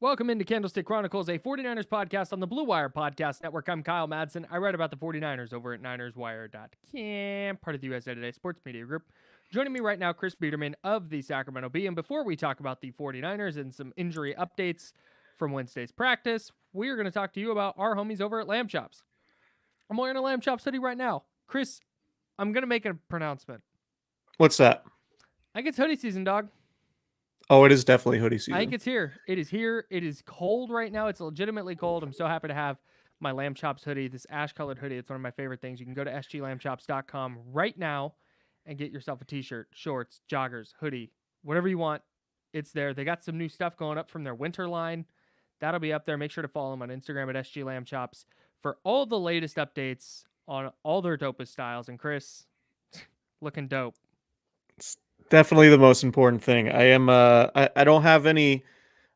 Welcome into Candlestick Chronicles, a 49ers podcast on the Blue Wire Podcast Network. I'm Kyle Madson. I write about the 49ers over at NinersWire.com, part of the USA Today Sports Media Group. Joining me right now, Chris Biderman of the Sacramento Bee. And before we talk about the 49ers and some injury updates from Wednesday's practice, we're going to talk to you about our homies over at Lamb Chops. I'm wearing a Lamb Chops hoodie right now. Chris, I'm going to make a pronouncement. What's that? I think it's hoodie season, dog. Oh, it is definitely hoodie season. I think it's here. It is here. It is cold right now. It's legitimately cold. I'm so happy to have my Lamb Chops hoodie, this ash-colored hoodie. It's one of my favorite things. You can go to sglambchops.com right now and get yourself a t-shirt, shorts, joggers, hoodie, whatever you want. It's there. They got some new stuff going up from their winter line. That'll be up there. Make sure to follow them on Instagram at sglambchops for all the latest updates on all their dopest styles. And Chris, looking dope. It's definitely the most important thing. I am. I don't have any.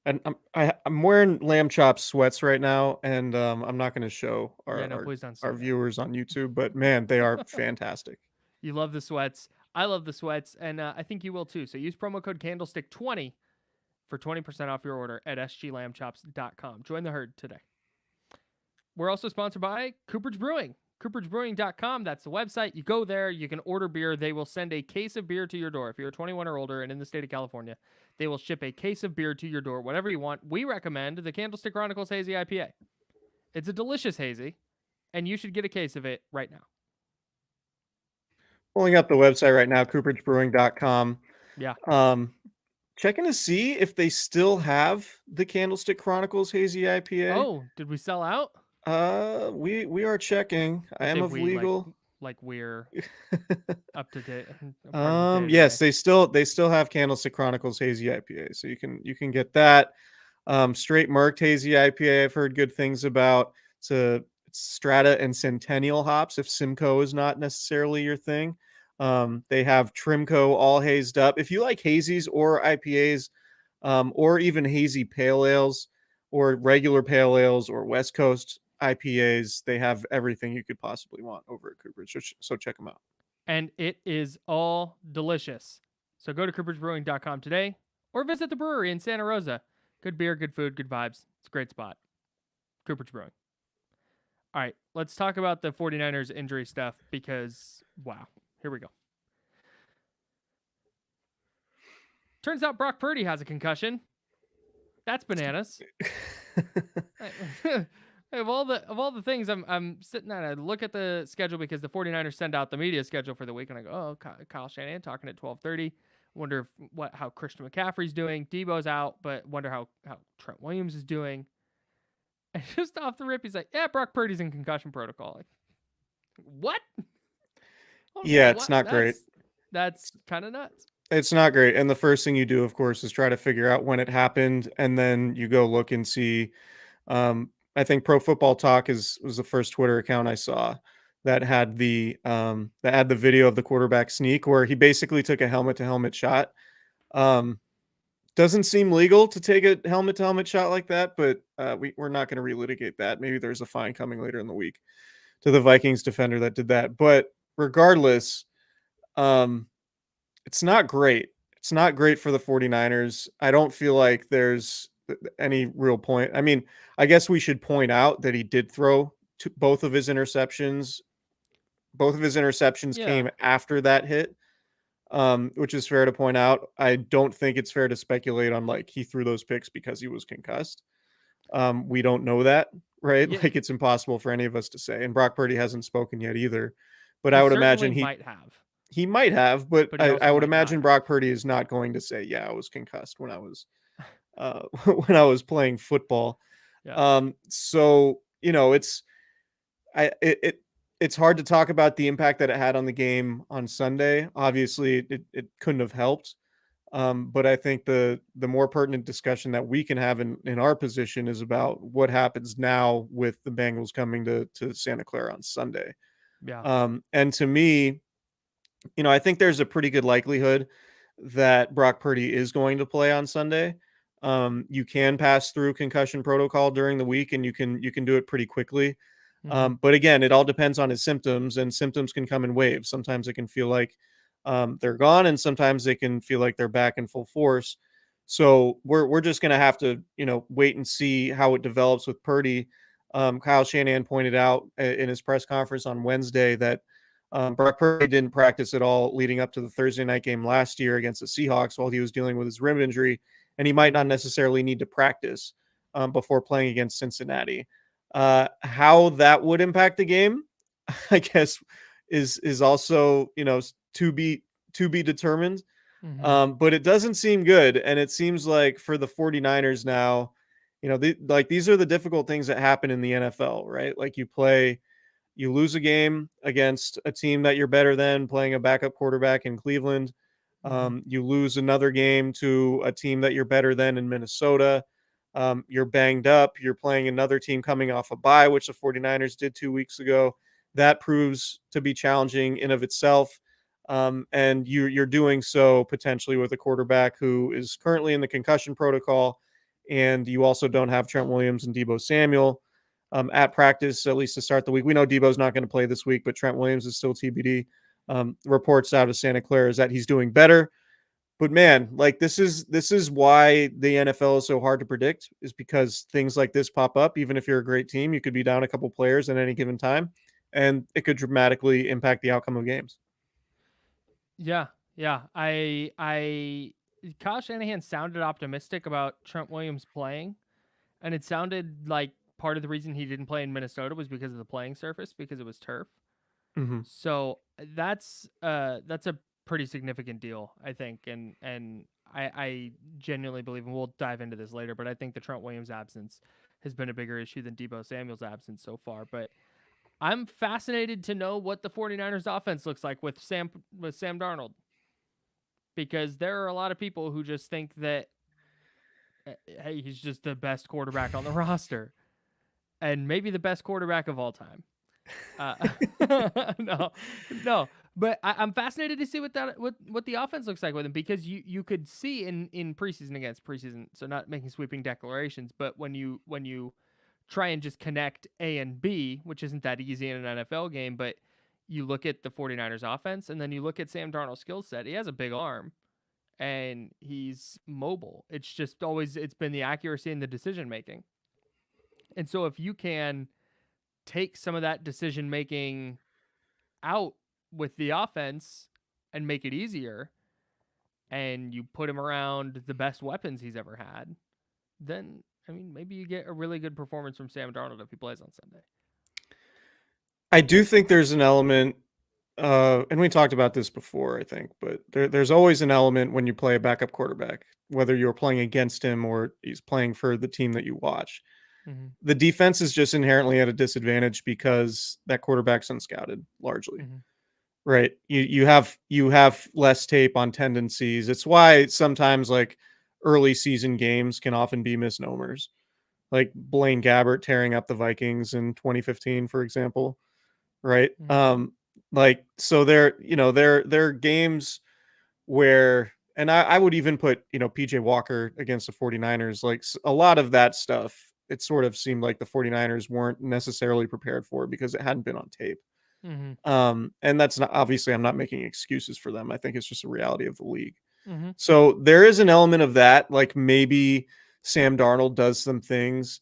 I'm wearing Lamb Chop sweats right now, and I'm not going to show Please don't our say that. viewers on YouTube. But man, they are fantastic. You love the sweats. I love the sweats, and I think you will too. So use promo code Candlestick20 for 20% off your order at sglambchops.com. Join the herd today. We're also sponsored by Cooperage Brewing. CooperAgeBrewing.com, that's the website. You go there, you can order beer. They will send a case of beer to your door. If you're 21 or older and in the state of California, they will ship a case of beer to your door, whatever you want. We recommend the Candlestick Chronicles Hazy IPA. It's a delicious hazy, and you should get a case of it right now. Pulling up the website right now, CooperAgeBrewing.com. Yeah. Checking to see if they still have the Candlestick Chronicles Hazy IPA. Oh, did we sell out? We are checking. I am of legal. Like we're up to date. Yes, they still have Candlestick Chronicles Hazy IPA, so you can get that. Straight Mercked Hazy IPA, I've heard good things about. It's Strata and Centennial hops, if Simcoe is not necessarily your thing. They have Trimco all hazed up. If you like hazies or IPAs, or even hazy pale ales, or regular pale ales, or West Coast IPAs, they have everything you could possibly want over at Cooperage. So check them out. And it is all delicious. So go to CooperAgeBrewing.com today or visit the brewery in Santa Rosa. Good beer, good food, good vibes. It's a great spot. Cooperage Brewing. All right, let's talk about the 49ers injury stuff because, wow, here we go. Turns out Brock Purdy has a concussion. That's bananas. Of all the things, I'm sitting and I look at the schedule because the 49ers send out the media schedule for the week, and I go, oh, Kyle Shanahan talking at 12:30. Wonder how Christian McCaffrey's doing. Deebo's out, but wonder how Trent Williams is doing. And just off the rip, he's like, yeah, Brock Purdy's in concussion protocol. Like, what? Yeah, it's not great. That's kind of nuts. It's not great. And the first thing you do, of course, is try to figure out when it happened, and then you go look and see. I think Pro Football Talk was the first Twitter account I saw that had the video of the quarterback sneak where he basically took a helmet-to-helmet shot. Doesn't seem legal to take a helmet-to-helmet shot like that, but we're not going to relitigate that. Maybe there's a fine coming later in the week to the Vikings defender that did that. But regardless, it's not great. It's not great for the 49ers. I don't feel like there's any real point. I mean, I guess we should point out that he did throw both of his interceptions. Both of his interceptions came after that hit, which is fair to point out. I don't think it's fair to speculate on like he threw those picks because he was concussed. We don't know that, right? Yeah. Like it's impossible for any of us to say. And Brock Purdy hasn't spoken yet either. But I would imagine he might have. He might have, but I would imagine Brock Purdy is not going to say, "Yeah, I was concussed when I was when I was playing football." Yeah. So it's hard to talk about the impact that it had on the game on Sunday. Obviously, it couldn't have helped. But I think the more pertinent discussion that we can have in our position is about what happens now with the Bengals coming to Santa Clara on Sunday. Yeah. And to me, I think there's a pretty good likelihood that Brock Purdy is going to play on Sunday. You can pass through concussion protocol during the week, and you can do it pretty quickly. Mm-hmm. But again, it all depends on his symptoms, and symptoms can come in waves. Sometimes it can feel like they're gone, and sometimes they can feel like they're back in full force. So we're just going to have to, wait and see how it develops with Purdy. Kyle Shanahan pointed out in his press conference on Wednesday that Brock Purdy didn't practice at all leading up to the Thursday night game last year against the Seahawks while he was dealing with his rib injury, and he might not necessarily need to practice before playing against Cincinnati. How that would impact the game, I guess, is also to be determined. But it doesn't seem good, and it seems like for the 49ers now, these are the difficult things that happen in the NFL, right? Like you lose a game against a team that you're better than, playing a backup quarterback in Cleveland. You lose another game to a team that you're better than in Minnesota. You're banged up. You're playing another team coming off a bye, which the 49ers did 2 weeks ago. That proves to be challenging in of itself. And you're doing so potentially with a quarterback who is currently in the concussion protocol. And you also don't have Trent Williams and Deebo Samuel at practice, at least to start the week. We know Deebo's not going to play this week, but Trent Williams is still TBD. Reports out of Santa Clara is that he's doing better. But man, like this is why the NFL is so hard to predict, is because things like this pop up. Even if you're a great team, you could be down a couple players at any given time, and it could dramatically impact the outcome of games. Yeah, yeah. Kyle Shanahan sounded optimistic about Trent Williams playing, and it sounded like part of the reason he didn't play in Minnesota was because of the playing surface, because it was turf. Mm-hmm. So that's a pretty significant deal, I think, and I genuinely believe, and we'll dive into this later, but I think the Trent Williams absence has been a bigger issue than Deebo Samuel's absence so far. But I'm fascinated to know what the 49ers offense looks like with Sam Darnold, because there are a lot of people who just think that hey, he's just the best quarterback on the roster, and maybe the best quarterback of all time. Uh, no, no. But I'm fascinated to see what the offense looks like with him, because you could see in preseason, against preseason, so not making sweeping declarations, but when you try and just connect A and B, which isn't that easy in an NFL game, but you look at the 49ers offense and then you look at Sam Darnold's skill set. He has a big arm and he's mobile. It's been the accuracy and the decision making. And so if you can take some of that decision making out with the offense and make it easier, and you put him around the best weapons he's ever had, then I mean, maybe you get a really good performance from Sam Darnold if he plays on Sunday. I do think there's an element, and we talked about this before, I think, but there's always an element when you play a backup quarterback, whether you're playing against him or he's playing for the team that you watch. Mm-hmm. The defense is just inherently at a disadvantage because that quarterback's unscouted largely. Mm-hmm. Right. You have less tape on tendencies. It's why sometimes like early season games can often be misnomers. Like Blaine Gabbert tearing up the Vikings in 2015, for example. Right. Mm-hmm. Like so there are games where, and I would even put, PJ Walker against the 49ers, like a lot of that stuff, it sort of seemed like the 49ers weren't necessarily prepared for because it hadn't been on tape. Mm-hmm. And that's not, obviously I'm not making excuses for them. I think it's just a reality of the league. Mm-hmm. So there is an element of that. Like maybe Sam Darnold does some things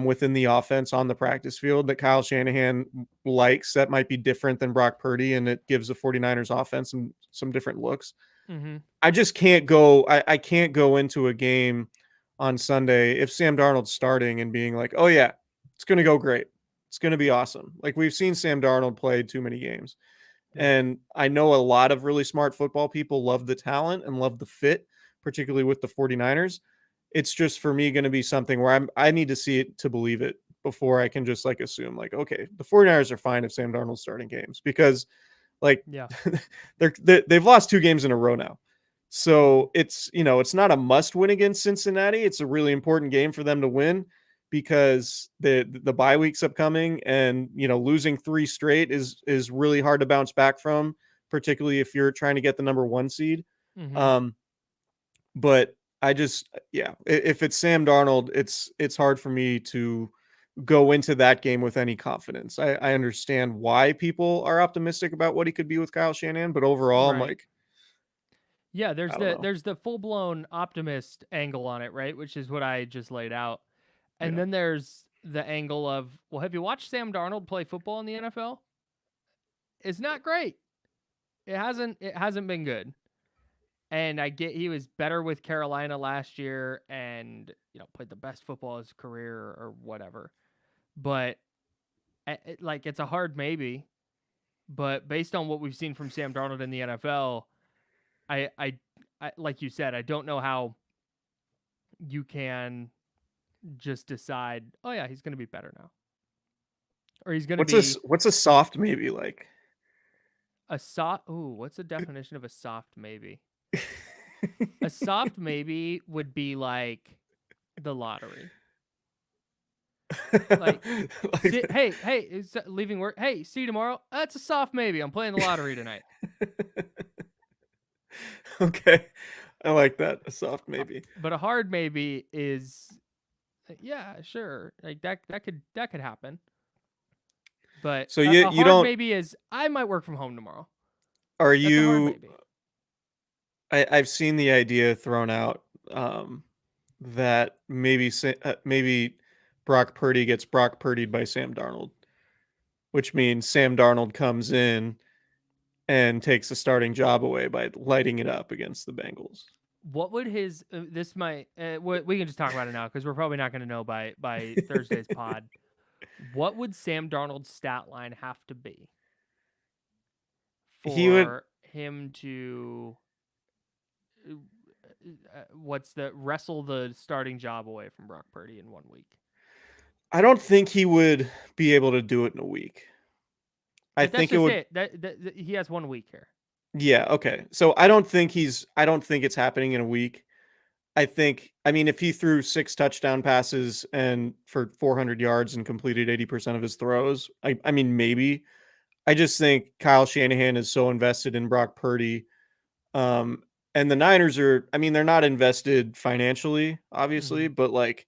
within the offense on the practice field that Kyle Shanahan likes that might be different than Brock Purdy, and it gives the 49ers offense some different looks. Mm-hmm. I just can't go. I can't go into a game on Sunday if Sam Darnold's starting and being like, oh yeah, it's going to go great. It's going to be awesome. Like we've seen Sam Darnold play too many games. Yeah. And I know a lot of really smart football people love the talent and love the fit, particularly with the 49ers. It's just for me going to be something where I need to see it to believe it before I can just like assume like, okay, the 49ers are fine if Sam Darnold's starting games, because like Yeah. they've lost 2 games in a row now. So it's not a must win against Cincinnati. It's a really important game for them to win because the bye week's upcoming, and losing 3 straight is really hard to bounce back from, particularly if you're trying to get the number 1 seed. Mm-hmm. But I just, yeah, if it's Sam Darnold, it's hard for me to go into that game with any confidence. I understand why people are optimistic about what he could be with Kyle Shanahan, but overall, I'm Right. like, Yeah, I don't know. there's the full-blown optimist angle on it, right? Which is what I just laid out. And Yeah. then there's the angle of, well, have you watched Sam Darnold play football in the NFL? It's not great. It hasn't been good. And I get he was better with Carolina last year and, played the best football of his career or whatever. But like it's a hard maybe, but based on what we've seen from Sam Darnold in the NFL, I I, I like you said, I don't know how you can just decide, oh yeah, he's going to be better now, or he's going to be What's a soft maybe like? a soft. Ooh, what's the definition of a soft maybe? A soft maybe would be like the lottery. Like, Like hey, is leaving work. Hey, see you tomorrow. That's a soft maybe. I'm playing the lottery tonight. okay. I like that. A soft Uh, maybe. But a hard maybe is, yeah, sure, like that could happen. But So a you hard don't maybe is I might work from home tomorrow. are That's a hard you maybe. I've seen the idea thrown out that maybe Brock Purdy gets Brock Purdy'd by Sam Darnold, which means Sam Darnold comes in and takes the starting job away by lighting it up against the Bengals. What would his this might we can just talk about it now because we're probably not going to know by Thursday's pod. What would Sam Darnold's stat line have to be He would for him to what's the wrestle the starting job away from Brock Purdy in 1 week? I don't think he would be able to do it in a week. I But that's think it just would it. That he has 1 week here. yeah, okay. So I don't think it's happening in a week. I mean, if he threw 6 touchdown passes and for 400 yards and completed 80% of his throws, I mean, maybe. I just think Kyle Shanahan is so invested in Brock Purdy. Um, and the Niners I mean, they're not invested financially, obviously, Mm-hmm. but like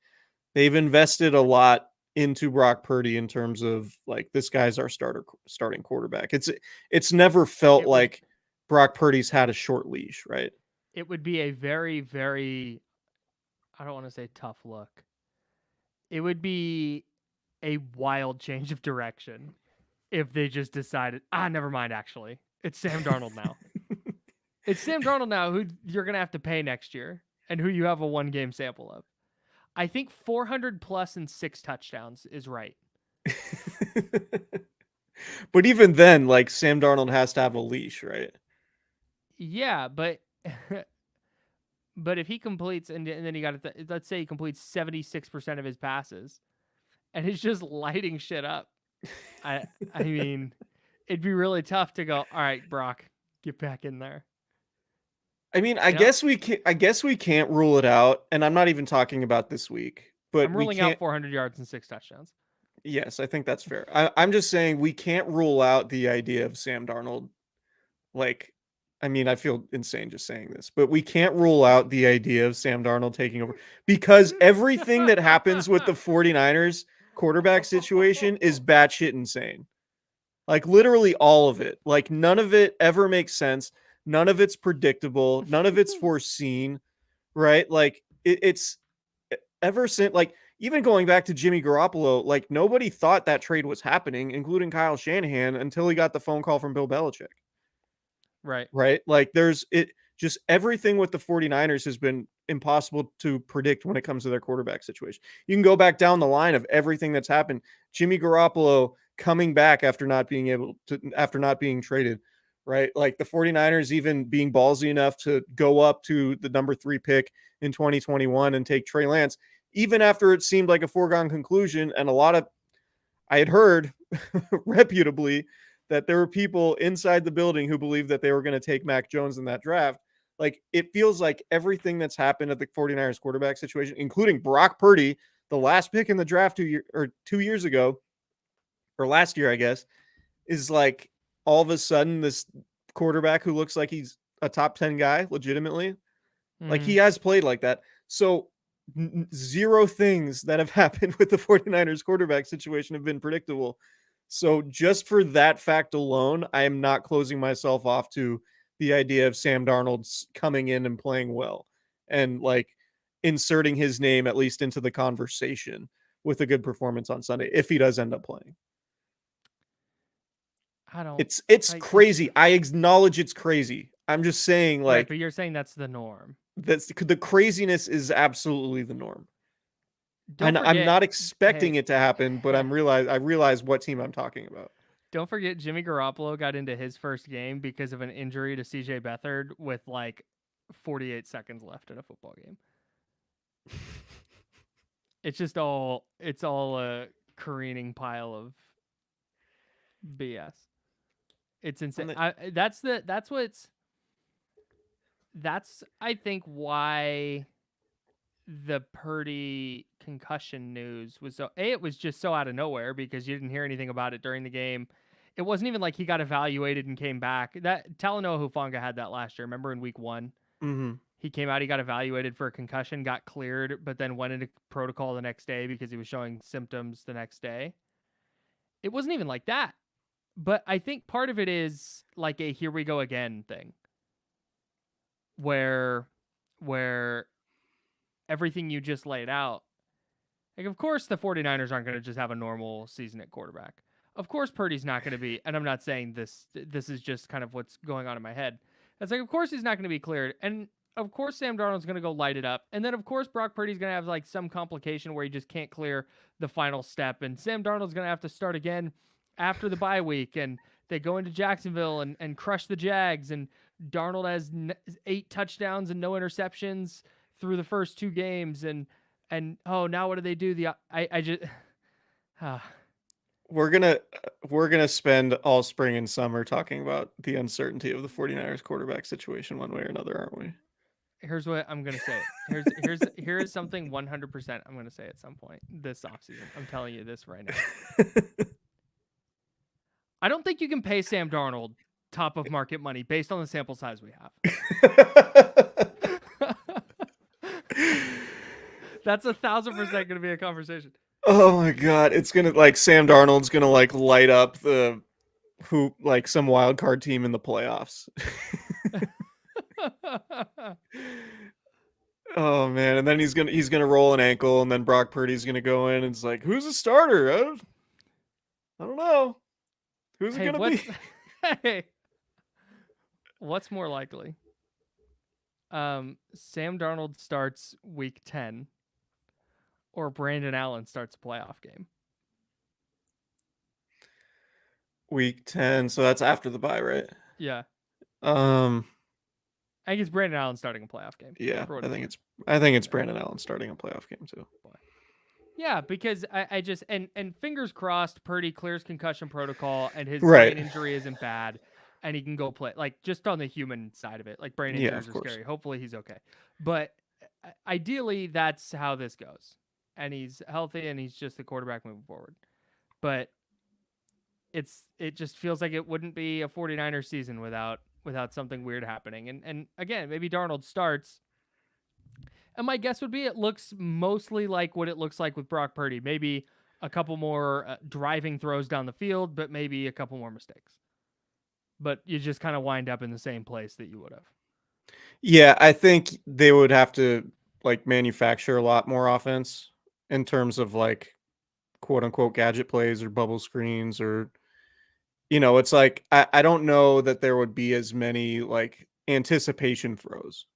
they've invested a lot into Brock Purdy in terms of like this guy's our starting quarterback. It's never felt It would like Brock Purdy's had a short leash, right? it would be a very very, I don't want to say tough look. It would be a wild change of direction if they just decided, never mind, actually. It's Sam Darnold now. It's Sam Darnold now who you're going to have to pay next year and who you have a 1 game sample of. I think 400 plus and 6 touchdowns is right. But even then, like Sam Darnold has to have a leash, right? Yeah, but but if he completes and then he got let's say he completes 76% of his passes and he's just lighting shit up. I mean, it'd be really tough to go, all right, Brock, get back in there. I mean, You know, I guess we can't rule it out, and I'm not even talking about this week, but I'm we ruling out can't 400 yards and 6 touchdowns. yes, I think that's fair. I'm just saying we can't rule out the idea of Sam Darnold. Like, I mean, I feel insane just saying this, but we can't rule out the idea of Sam Darnold taking over because everything that happens with the 49ers quarterback situation is batshit insane. Like, literally all of it. Like, none of it ever makes sense. None of it's predictable. None of it's foreseen, right? Like, it's ever since, like, even going back to Jimmy Garoppolo, like, nobody thought that trade was happening, including Kyle Shanahan, until he got the phone call from Bill Belichick. Right. Right? Like there's it just everything with the 49ers has been impossible to predict when it comes to their quarterback situation. You can go back down the line of everything that's happened. Jimmy Garoppolo coming back after not being traded, right? Like the 49ers even being ballsy enough to go up to the number 3 pick in 2021 and take Trey Lance even after it seemed like a foregone conclusion and a lot of I had heard reputably that there were people inside the building who believed that they were going to take Mac Jones in that draft. Like it feels like everything that's happened at the 49ers quarterback situation, including Brock Purdy, the last pick in the draft 2 years ago, or last year, I guess, is like all of a sudden this quarterback who looks like he's a top 10 guy legitimately. Like he Mm. has played like that. So zero things that have happened with the 49ers quarterback situation have been predictable. So just for that fact alone, I am not closing myself off to the idea of Sam Darnold coming in and playing well and like inserting his name at least into the conversation with a good performance on Sunday if he does end up playing. I don't. It's Like, crazy. I acknowledge it's crazy. I'm just saying, right, like, but you're saying that's the norm. that's the craziness is absolutely the norm. Don't And I'm forget. not expecting Hey, it to happen, but I realize what team I'm talking about. don't forget Jimmy Garoppolo got into his first game because of an injury to CJ Beathard with like 48 seconds left in a football game. It's all a careening pile of BS. It's insane. That's I think why the Purdy concussion news was it was just so out of nowhere because you didn't hear anything about it during the game. It wasn't even like he got evaluated and came back. That Talanoa Hufanga had that last year. Remember in week 1? Mm-hmm. He came out, he got evaluated for a concussion, got cleared, but then went into protocol the next day because he was showing symptoms the next day. It wasn't even like that. But I think part of it is like a here we go again thing. Where everything you just laid out. Like, of course, the 49ers aren't going to just have a normal season at quarterback. Of course, Purdy's not going to be, and I'm not saying this is just kind of what's going on in my head. It's like, of course, he's not going to be cleared. And of course, Sam Darnold's going to go light it up. And then, of course, Brock Purdy's going to have like some complication where he just can't clear the final step. And Sam Darnold's going to have to start again after the bye week. And they go into Jacksonville and crush the Jags. And Darnold has 8 touchdowns and no interceptions through the first 2 games. And oh, now what do they do? I just we're gonna spend all spring and summer talking about the uncertainty of the 49ers quarterback situation one way or another, aren't we? Here's what I'm gonna say. Here's something 100% I'm gonna say at some point this offseason. I'm telling you this right now. I don't think you can pay Sam Darnold top of market money based on the sample size we have. That's 1,000% going to be a conversation. Oh my god, it's gonna like Sam Darnold's gonna like light up the hoop like some wild card team in the playoffs. Oh man, and then he's gonna roll an ankle, and then Brock Purdy's gonna go in and it's like, who's a starter? I don't know. Who's it gonna be? Hey, what's more likely? Sam Darnold starts week 10. Or Brandon Allen starts a playoff game. Week 10, so that's after the bye, right? Yeah. I think it's Brandon Allen starting a playoff game. Yeah, I think it's Brandon Allen starting a playoff game too. Yeah, because I just and fingers crossed Purdy clears concussion protocol and his right. brain injury isn't bad and he can go play. Like just on the human side of it. Like brain injuries are scary. Hopefully he's okay. But ideally that's how this goes. And he's healthy and he's just the quarterback moving forward. But it just feels like it wouldn't be a 49ers season without something weird happening. And again, maybe Darnold starts. And my guess would be it looks mostly like what it looks like with Brock Purdy. Maybe a couple more driving throws down the field, but maybe a couple more mistakes. But you just kind of wind up in the same place that you would have. Yeah, I think they would have to like manufacture a lot more offense in terms of like quote unquote gadget plays or bubble screens or it's like I don't know that there would be as many like anticipation throws.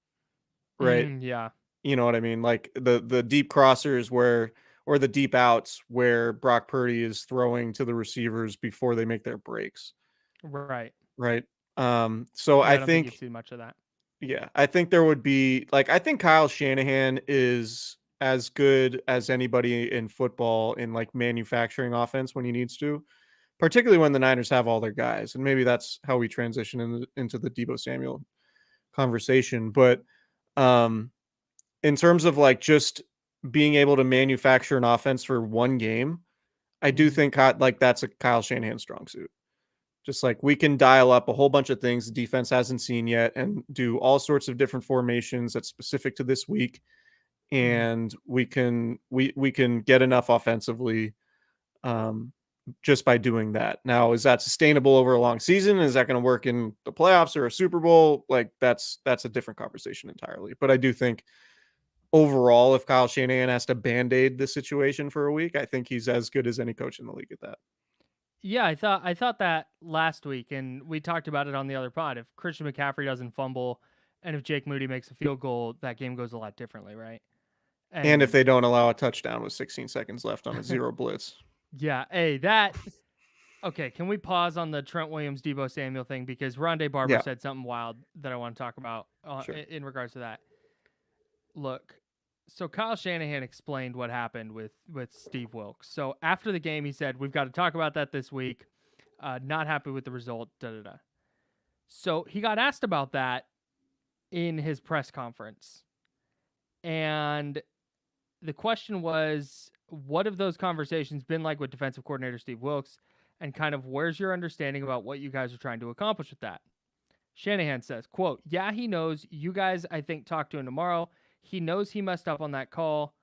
Right? Yeah. You know what I mean? Like the deep crossers or the deep outs where Brock Purdy is throwing to the receivers before they make their breaks. Right. Right. So I don't think you'd see much of that. Yeah, I think there would be like I think Kyle Shanahan is as good as anybody in football in like manufacturing offense when he needs to, particularly when the Niners have all their guys. And maybe that's how we transition into the Deebo Samuel conversation. But in terms of like just being able to manufacture an offense for one game, I do think like that's a Kyle Shanahan strong suit. Just like we can dial up a whole bunch of things the defense hasn't seen yet and do all sorts of different formations that's specific to this week. And we can get enough offensively just by doing that. Now, is that sustainable over a long season? Is that going to work in the playoffs or a Super Bowl? Like that's a different conversation entirely. But I do think overall, if Kyle Shanahan has to band-aid the situation for a week, I think he's as good as any coach in the league at that. Yeah, I thought that last week, and we talked about it on the other pod. If Christian McCaffrey doesn't fumble, and if Jake Moody makes a field goal, that game goes a lot differently, right? And if And they don't allow a touchdown with 16 seconds left on a zero blitz. yeah, okay, can we pause on the Trent Williams, Deebo Samuel thing? Because Rondé Barber Yeah, said something wild that I want to talk about sure. in regards to that. Look, so Kyle Shanahan explained what happened with Steve Wilks. So after the game, he said, "We've got to talk about that this week. Not happy with the result." Da da da. So he got asked about that in his press conference, and the question was, "What have those conversations been like with defensive coordinator Steve Wilks, and kind of where's your understanding about what you guys are trying to accomplish with that?" Shanahan says, quote, "Yeah, he knows. You guys, I think, talk to him tomorrow. He knows he messed up on that call."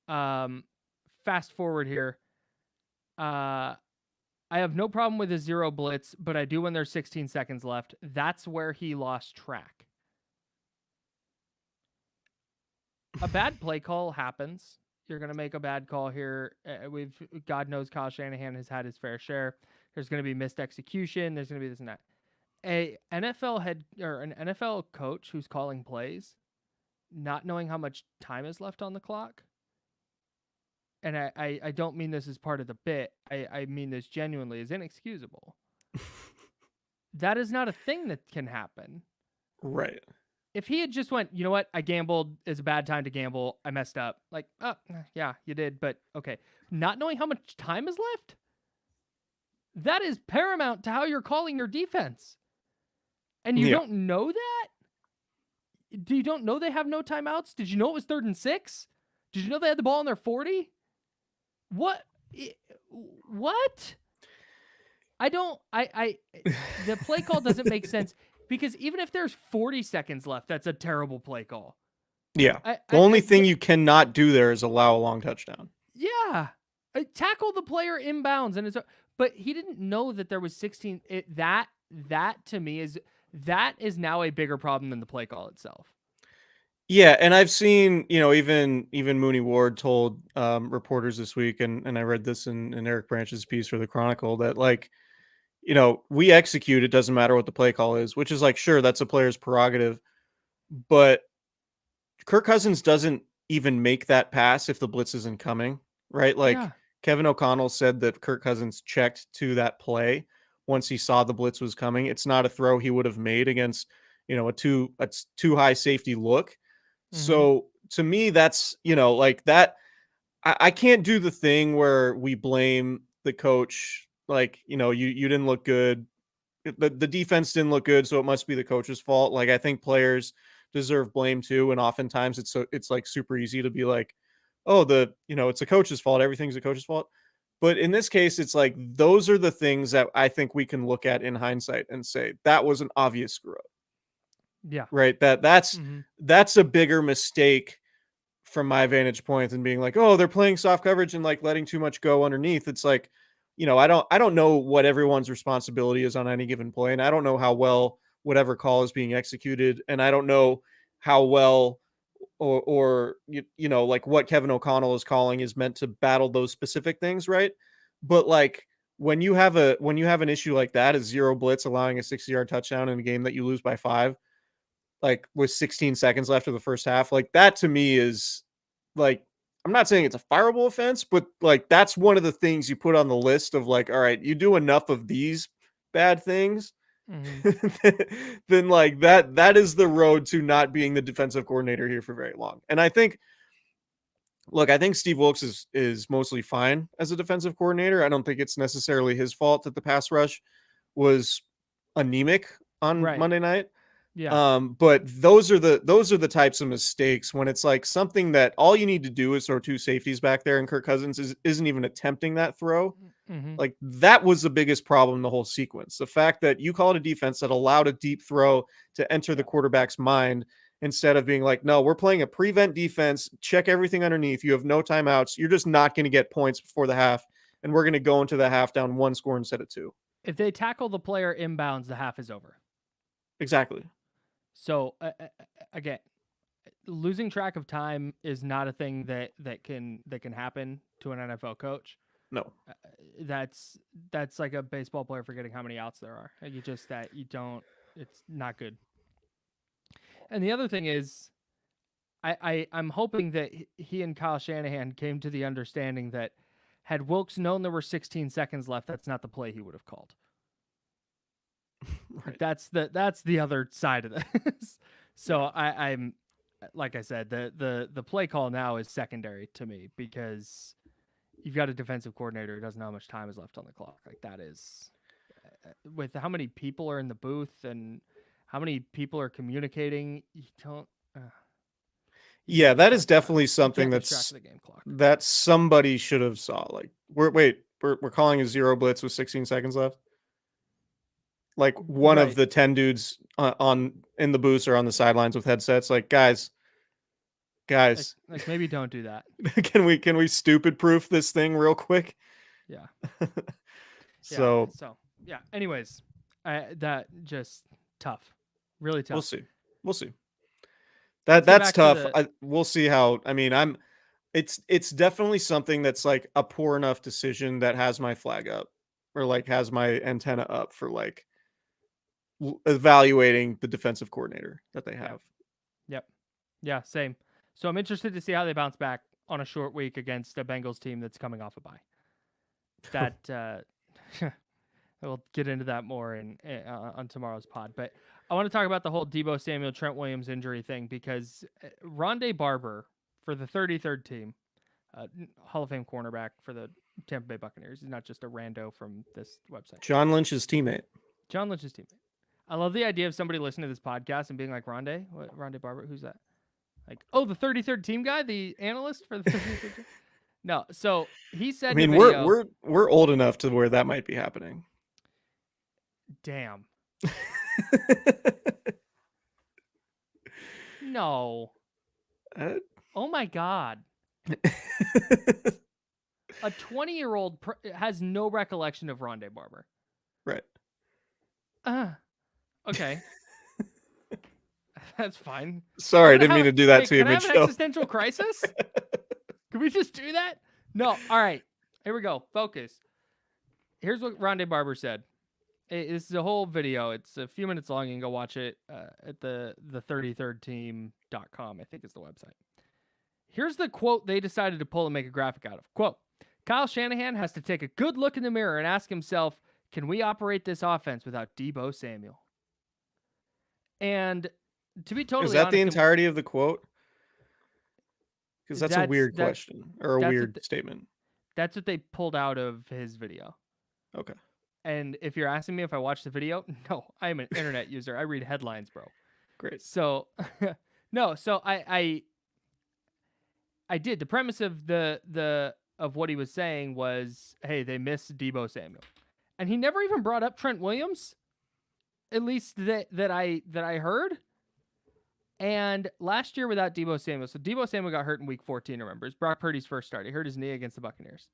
Fast forward here. I have no problem with a zero blitz, but I do when there's 16 seconds left. That's where he lost track. A bad play call happens. You're going to make a bad call here. God knows Kyle Shanahan has had his fair share. There's going to be missed execution. There's going to be this and that. An NFL coach who's calling plays, not knowing how much time is left on the clock. And I don't mean this as part of the bit. I mean this genuinely, is inexcusable. That is not a thing that can happen. Right. If he had just went, you know what, I gambled. It's a bad time to gamble. I messed up. Like, oh, yeah, you did. But okay. Not knowing how much time is left? That is paramount to how you're calling your defense. And you don't know that? You don't know they have no timeouts? Did you know it was 3rd and 6? Did you know they had the ball on their 40? What? The play call doesn't make sense because even if there's 40 seconds left, that's a terrible play call. Yeah. The only thing you cannot do there is allow a long touchdown. Yeah. Tackle the player inbounds. But he didn't know that there was 16. That to me is now a bigger problem than the play call itself. Yeah, and I've seen, even Mooney Ward told reporters this week, and I read this in Eric Branch's piece for the Chronicle, that we execute, it doesn't matter what the play call is, which is sure, that's a player's prerogative, but Kirk Cousins doesn't even make that pass if the blitz isn't coming, right? Yeah. Kevin O'Connell said that Kirk Cousins checked to that play once he saw the blitz was coming. It's not a throw he would have made against, a too high safety look. So to me, that's, that I can't do the thing where we blame the coach. You didn't look good. The defense didn't look good. So it must be the coach's fault. I think players deserve blame too. And oftentimes it's super easy to be like, oh, it's a coach's fault. Everything's a coach's fault. But in this case, it's those are the things that I think we can look at in hindsight and say that was an obvious screw up. Yeah. Right. That's a bigger mistake from my vantage point than being like, oh, they're playing soft coverage and letting too much go underneath. It's I don't know what everyone's responsibility is on any given play. And I don't know how well whatever call is being executed. And I don't know how well or what Kevin O'Connell is calling is meant to battle those specific things. Right. But when you have an issue like that, a zero blitz, allowing a 60-yard touchdown in a game that you lose by 5, with 16 seconds left of the first half, that to me is I'm not saying it's a fireable offense, but that's one of the things you put on the list of all right, you do enough of these bad things, then that is the road to not being the defensive coordinator here for very long. And I think Steve Wilks is mostly fine as a defensive coordinator. I don't think it's necessarily his fault that the pass rush was anemic on Monday night. Yeah. But those are the types of mistakes when it's something that all you need to do is throw 2 safeties back there, and Kirk Cousins isn't even attempting that throw. That was the biggest problem in the whole sequence. The fact that you called a defense that allowed a deep throw to enter the quarterback's mind instead of being no, we're playing a prevent defense, check everything underneath. You have no timeouts. You're just not going to get points before the half. and we're going to go into the half down 1 score instead of 2. If they tackle the player inbounds, the half is over. Exactly. So again, losing track of time is not a thing that can happen to an NFL coach. No. That's like a baseball player forgetting how many outs there are. You just that you don't. It's not good. And the other thing is, I'm hoping that he and Kyle Shanahan came to the understanding that had Wilkes known there were 16 seconds left, that's not the play he would have called. Right. That's the other side of this. So I'm like I said, the play call now is secondary to me because you've got a defensive coordinator who doesn't know how much time is left on the clock. Like that is with how many people are in the booth and how many people are communicating. You don't. Yeah, that is definitely something that somebody should have saw. Like we're calling a zero blitz with 16 seconds left. Like one of the 10 dudes in the booths or on the sidelines with headsets. Like guys, like maybe don't do that. can we stupid proof this thing real quick? Yeah. So anyways, that just tough, really tough. We'll see. That's tough. We'll see how. I mean, it's definitely something that's like a poor enough decision that has my flag up or like has my antenna up for like evaluating the defensive coordinator that they have. Yep. Yeah, same. So I'm interested to see how they bounce back on a short week against a Bengals team that's coming off a bye. That we'll get into that more on tomorrow's pod. But I want to talk about the whole Deebo Samuel, Trent Williams injury thing because Rondé Barber for the 33rd team, Hall of Fame cornerback for the Tampa Bay Buccaneers. He's not just a rando from this website. John Lynch's teammate. I love the idea of somebody listening to this podcast and being like, Rondé Barber? Who's that? Like, oh, the 33rd team guy, the analyst for the 33rd team? No, so he said. I mean, we're old enough to where that might be happening. Damn. No. Oh my God. A 20-year-old has no recollection of Rondé Barber. Right. Okay. That's fine. Sorry, I didn't mean to do that to you, Mitch. Can I have an existential crisis? Can we just do that? No. All right. Here we go. Focus. Here's what Rondé Barber said. This is a whole video. It's a few minutes long. You can go watch it at the 33rdteam.com, I think is the website. Here's the quote they decided to pull and make a graphic out of. Quote, Kyle Shanahan has to take a good look in the mirror and ask himself, can we operate this offense without Deebo Samuel? And to be totally honest... Is that the entirety of the quote? Because that's a weird question or a weird statement. That's what they pulled out of his video. Okay. And if you're asking me if I watched the video, no, I'm an internet user. I read headlines, bro. Great. So, no, so I did. The premise of of what he was saying was, hey, they miss Deebo Samuel, and he never even brought up Trent Williams, at least that I heard. And last year without Deebo Samuel, so Deebo Samuel got hurt in week 14. Remember, it's Brock Purdy's first start. He hurt his knee against the Buccaneers.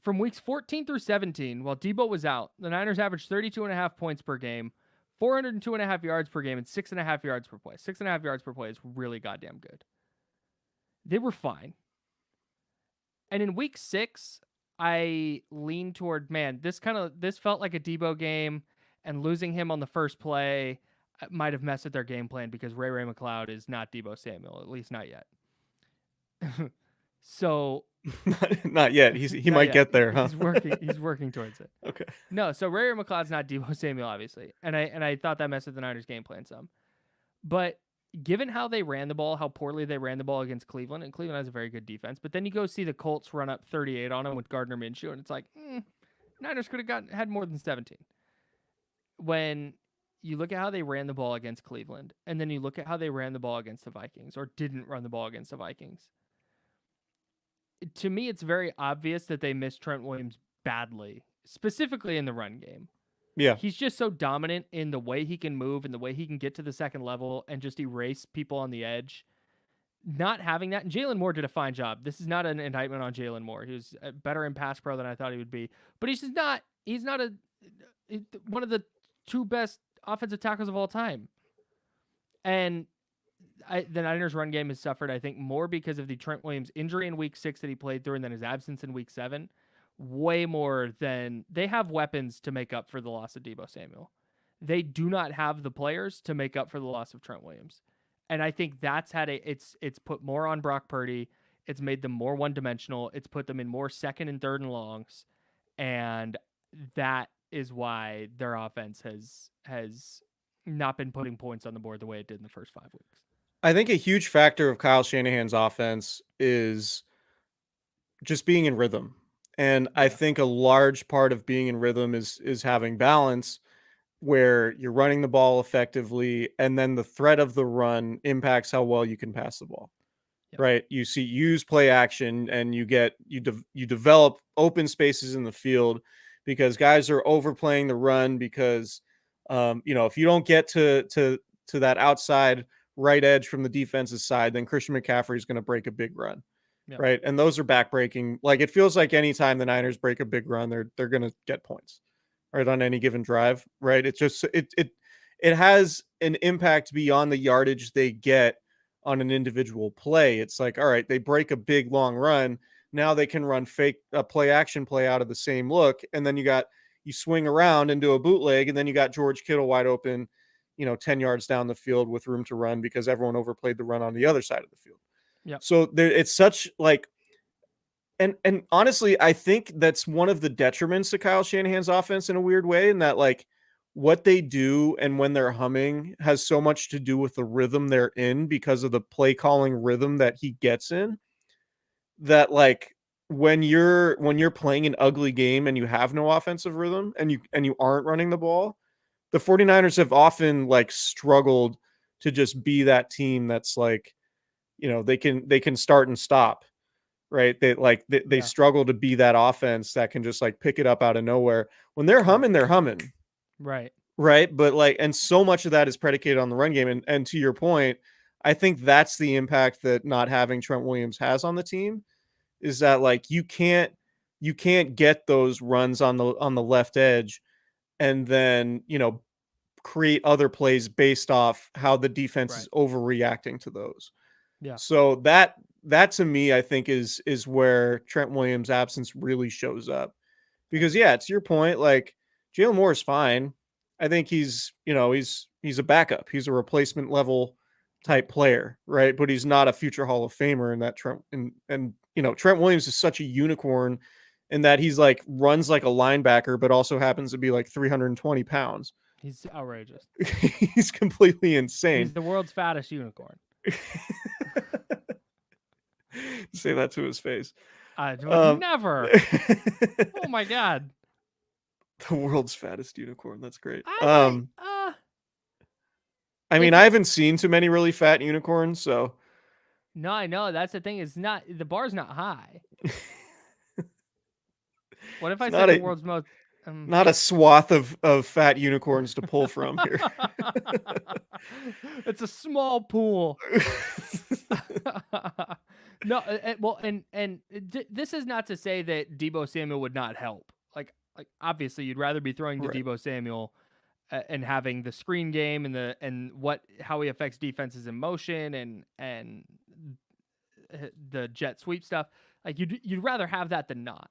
From weeks 14 through 17, while Deebo was out, the Niners averaged 32.5 points per game, 402.5 yards per game, and 6.5 yards per play. 6.5 yards per play is really goddamn good. They were fine. And in week 6, I leaned toward, man, this felt like a Deebo game, and losing him on the first play might have messed with their game plan because Ray McLeod is not Deebo Samuel, at least not yet. So not yet. He might get there, huh? He's working towards it. Okay. No, so Ray McLeod's not Deebo Samuel, obviously. And I thought that messed with the Niners game plan some. But given how they ran the ball, how poorly they ran the ball against Cleveland, and Cleveland has a very good defense, but then you go see the Colts run up 38 on them with Gardner Minshew, and it's like, Niners could have had more than 17. When you look at how they ran the ball against Cleveland, and then you look at how they ran the ball against the Vikings, or didn't run the ball against the Vikings, to me, it's very obvious that they missed Trent Williams badly, specifically in the run game. Yeah. He's just so dominant in the way he can move and the way he can get to the second level and just erase people on the edge. not having that, and Jalen Moore did a fine job. This is not an indictment on Jalen Moore. He was better in pass pro than I thought he would be, but he's just not. He's not one of the two best offensive tackles of all time. And the Niners' run game has suffered, I think, more because of the Trent Williams injury in Week 6 that he played through, and then his absence in Week 7. Way more than they have weapons to make up for the loss of Deebo Samuel. They do not have the players to make up for the loss of Trent Williams. And I think that's had it's put more on Brock Purdy. It's made them more one-dimensional. It's put them in more second and third and longs. And that is why their offense has not been putting points on the board the way it did in the first 5 weeks. I think a huge factor of Kyle Shanahan's offense is just being in rhythm. And I think a large part of being in rhythm is having balance, where you're running the ball effectively, and then the threat of the run impacts how well you can pass the ball. Yep. Right? You use play action, and you develop open spaces in the field because guys are overplaying the run because if you don't get to that outside right edge from the defense's side, then Christian McCaffrey is going to break a big run. Yep. Right? And those are backbreaking. Like, it feels like anytime the Niners break a big run, they're going to get points. Right, on any given drive, right? It's just it has an impact beyond the yardage they get on an individual play. It's like, all right, they break a big long run. Now they can run fake play action play out of the same look, and then you swing around and do a bootleg, and then you got George Kittle wide open, 10 yards down the field with room to run because everyone overplayed the run on the other side of the field. Yeah. So it's such like. And honestly, I think that's one of the detriments to Kyle Shanahan's offense in a weird way, in that, like, what they do and when they're humming has so much to do with the rhythm they're in because of the play calling rhythm that he gets in, that, like, when you're playing an ugly game and you have no offensive rhythm and you aren't running the ball, the 49ers have often, like, struggled to just be that team that's like, they can start and stop. Right. They struggle to be that offense that can just, like, pick it up out of nowhere. When they're humming, they're humming. Right. Right. But, like, and so much of that is predicated on the run game. And to your point, I think that's the impact that not having Trent Williams has on the team, is that, like, you can't get those runs on the left edge and then, create other plays based off how the defense is overreacting to those. Yeah. So that to me, I think is where Trent Williams' absence really shows up. Because, yeah, it's your point. Like, Jalen Moore is fine. I think he's a backup. He's a replacement level type player, right? But he's not a future Hall of Famer in that Trent. And Trent Williams is such a unicorn in that he's, like, runs like a linebacker, but also happens to be like 320 pounds. He's outrageous. He's completely insane. He's the world's fattest unicorn. Say that to his face. I would never. Oh my God. The world's fattest unicorn. That's great. I mean, I haven't seen too many really fat unicorns, so. No, I know. That's the thing. The bar's not high. What if I said the world's most? Not a swath of fat unicorns to pull from here. It's a small pool. No, well, and this is not to say that Deebo Samuel would not help. Like obviously, you'd rather be throwing to Deebo Samuel and having the screen game and how he affects defenses in motion and the jet sweep stuff. Like you'd rather have that than not.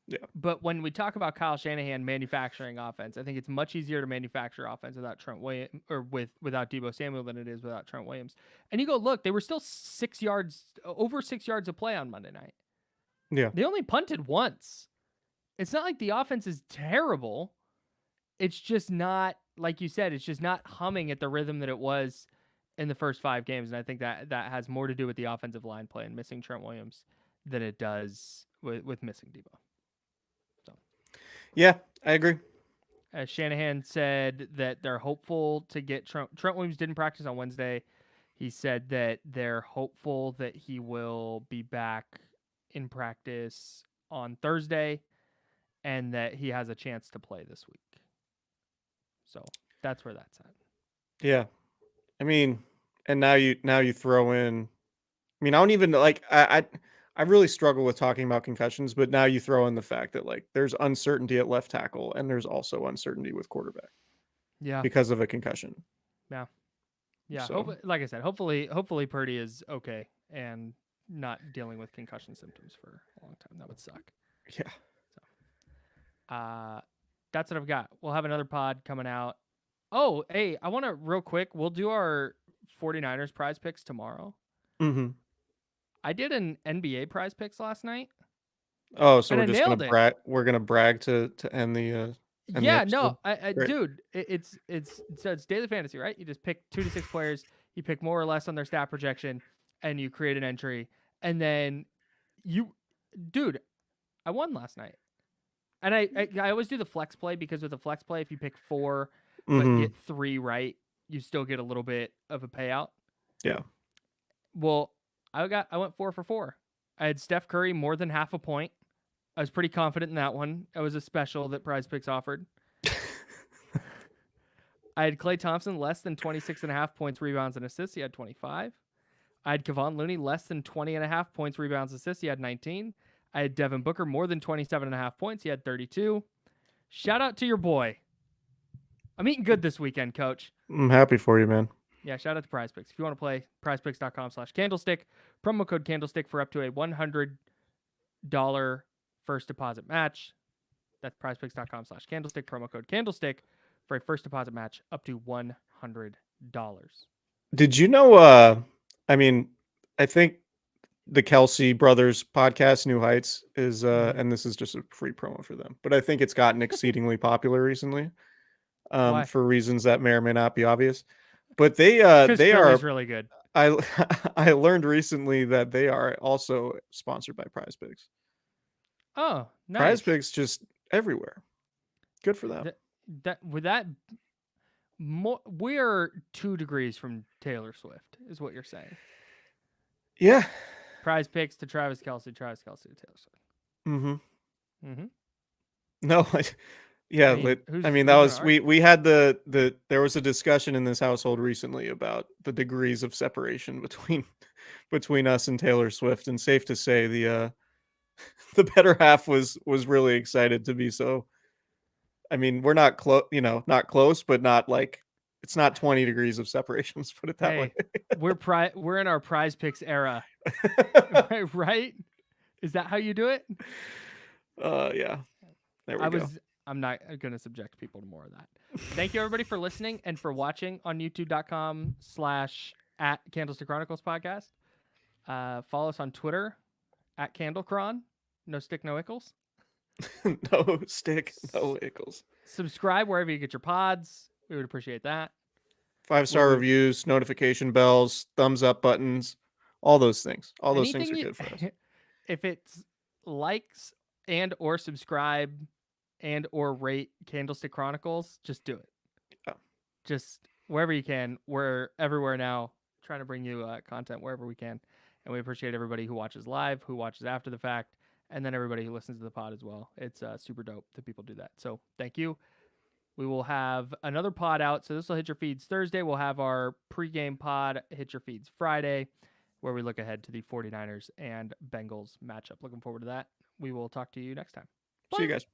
Yeah. But when we talk about Kyle Shanahan manufacturing offense, I think it's much easier to manufacture offense without Trent Williams or without Deebo Samuel than it is without Trent Williams. And you go, look, they were still over 6 yards of play on Monday night. Yeah. They only punted once. It's not like the offense is terrible. It's just not, like you said, it's just not humming at the rhythm that it was in the first 5 games. And I think that has more to do with the offensive line play and missing Trent Williams than it does with missing Deebo. Yeah, I agree. Shanahan said that they're hopeful to get Trent Williams didn't practice on Wednesday. He said that they're hopeful that he will be back in practice on Thursday and that he has a chance to play this week. So that's where that's at. Yeah. I mean, and now you throw in I mean, I don't even like I really struggle with talking about concussions, but now you throw in the fact that like there's uncertainty at left tackle and there's also uncertainty with quarterback Yeah. because of a concussion. Yeah. Yeah. So Like I said, hopefully Purdy is okay and not dealing with concussion symptoms for a long time. That would suck. yeah. That's what I've got. We'll have another pod coming out. Oh, hey, I want to real quick. We'll do our 49ers prize picks tomorrow. Mm-hmm. I did an NBA prize picks last night. Oh, so and we're I just gonna nailed it. brag. We're gonna brag to end the Yeah, episode. no, dude, it's so it's daily fantasy, right? You just pick 2 to 6 players, you pick more or less on their stat projection, and you create an entry, and then dude, I won last night, and I always do the flex play because with the flex play, if you pick 4 but Mm-hmm. get 3 right, you still get a little bit of a payout. Yeah. Well, I went 4 for 4. I had Steph Curry more than half a point. I was pretty confident in that one. It was a special that Prize Picks offered. I had Klay Thompson less than 26.5 points, rebounds, and assists. He had 25. I had Kevon Looney less than 20.5 points, rebounds, assists. He had 19. I had Devin Booker more than 27.5 points. He had 32. Shout out to your boy. I'm eating good this weekend, Coach. I'm happy for you, man. Yeah, shout out to Prize Picks. If you want to play, prizepicks.com/candlestick. Promo code candlestick for up to a $100 first deposit match. That's prizepicks.com/candlestick. Promo code candlestick for a first deposit match up to $100. Did you know? I mean, I think the Kelsey brothers podcast, New Heights, is and this is just a free promo for them, but I think it's gotten exceedingly popular recently, Why? for reasons that may or may not be obvious. But they Philly's are. really good. I I learned recently that they are also sponsored by Prize Picks. Oh, Prize nice. Picks just everywhere. Good for them. We're 2 degrees from Taylor Swift, is what you're saying. Yeah. Prize Picks to Travis Kelce, Travis Kelce to Taylor Swift. Mm-hmm. No, yeah. I mean, That was we had the there was a discussion in this household recently about the degrees of separation between us and Taylor Swift, and safe to say the the better half was really excited to be so. I mean, we're not close, not close, but not like it's not 20 degrees of separation. Let's put it that way. We're in our Prize Picks era, right? Is that how you do it? Yeah. There we go. I'm not going to subject people to more of that. Thank you, everybody, for listening and for watching on youtube.com/@Candlestick Chronicles podcast. Follow us on Twitter @CandleCron. No stick, no ickles. No stick, no ickles. Subscribe wherever you get your pods. We would appreciate that. 5-star reviews, notification bells, thumbs up buttons, all those things. All those things are good for us. If it's likes and or subscribe and or rate Candlestick Chronicles, just do it. Yeah. Just wherever you can. We're everywhere now, trying to bring you content wherever we can. And we appreciate everybody who watches live, who watches after the fact, and then everybody who listens to the pod as well. It's super dope that people do that. So thank you. We will have another pod out. So this will hit your feeds Thursday. We'll have our pregame pod hit your feeds Friday, where we look ahead to the 49ers and Bengals matchup. Looking forward to that. We will talk to you next time. Bye. See you guys.